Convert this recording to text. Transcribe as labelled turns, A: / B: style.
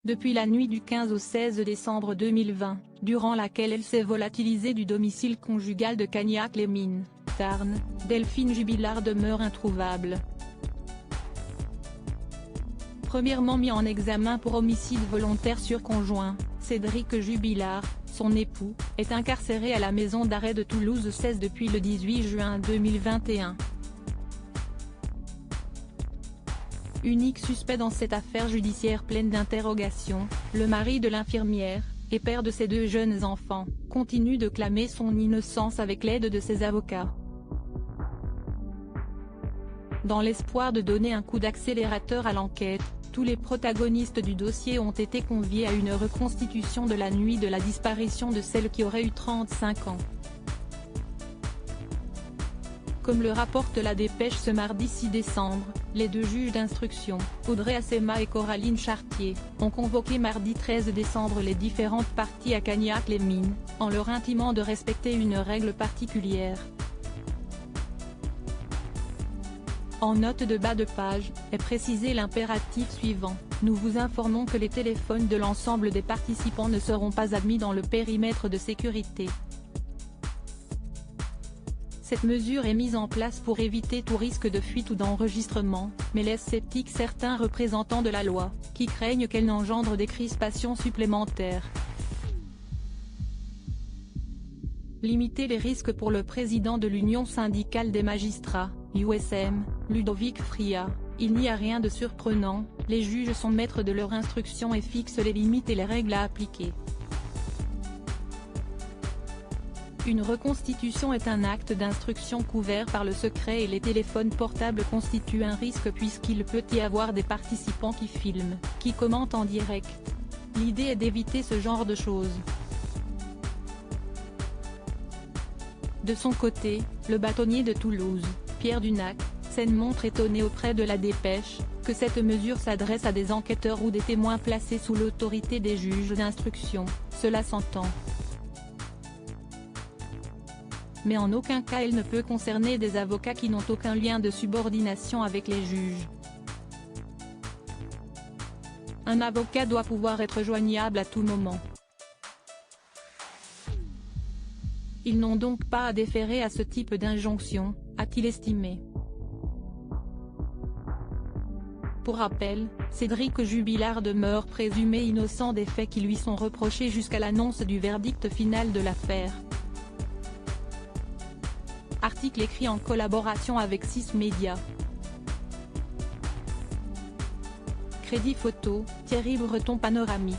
A: Depuis la nuit du 15 au 16 décembre 2020, durant laquelle elle s'est volatilisée du domicile conjugal de Cagnac-les-Mines, Tarn, Delphine Jubilard demeure introuvable. Premièrement mis en examen pour homicide volontaire sur conjoint, Cédric Jubilard, son époux, est incarcéré à la maison d'arrêt de Toulouse 16 depuis le 18 juin 2021. Unique suspect dans cette affaire judiciaire pleine d'interrogations, le mari de l'infirmière, et père de ses 2 jeunes enfants, continue de clamer son innocence avec l'aide de ses avocats. Dans l'espoir de donner un coup d'accélérateur à l'enquête, tous les protagonistes du dossier ont été conviés à une reconstitution de la nuit de la disparition de celle qui aurait eu 35 ans. Comme le rapporte la Dépêche ce mardi 6 décembre, les 2 juges d'instruction, Audrey Assema et Coraline Chartier, ont convoqué mardi 13 décembre les différentes parties à Cagnac-les-Mines, en leur intimant de respecter une règle particulière. En note de bas de page, est précisé l'impératif suivant: nous vous informons que les téléphones de l'ensemble des participants ne seront pas admis dans le périmètre de sécurité. Cette mesure est mise en place pour éviter tout risque de fuite ou d'enregistrement, mais laisse sceptiques certains représentants de la loi, qui craignent qu'elle n'engendre des crispations supplémentaires. Limiter les risques pour le président de l'Union syndicale des magistrats, USM, Ludovic Fria: il n'y a rien de surprenant, les juges sont maîtres de leur instruction et fixent les limites et les règles à appliquer. Une reconstitution est un acte d'instruction couvert par le secret et les téléphones portables constituent un risque puisqu'il peut y avoir des participants qui filment, qui commentent en direct. L'idée est d'éviter ce genre de choses. De son côté, le bâtonnier de Toulouse, Pierre Dunac, s'en montre étonné auprès de la Dépêche, que cette mesure s'adresse à des enquêteurs ou des témoins placés sous l'autorité des juges d'instruction, cela s'entend. Mais en aucun cas elle ne peut concerner des avocats qui n'ont aucun lien de subordination avec les juges. Un avocat doit pouvoir être joignable à tout moment. Ils n'ont donc pas à déférer à ce type d'injonction, a-t-il estimé. Pour rappel, Cédric Jubilard demeure présumé innocent des faits qui lui sont reprochés jusqu'à l'annonce du verdict final de l'affaire. Article écrit en collaboration avec 6 médias. Crédit photo, Thierry Breton. Panoramique.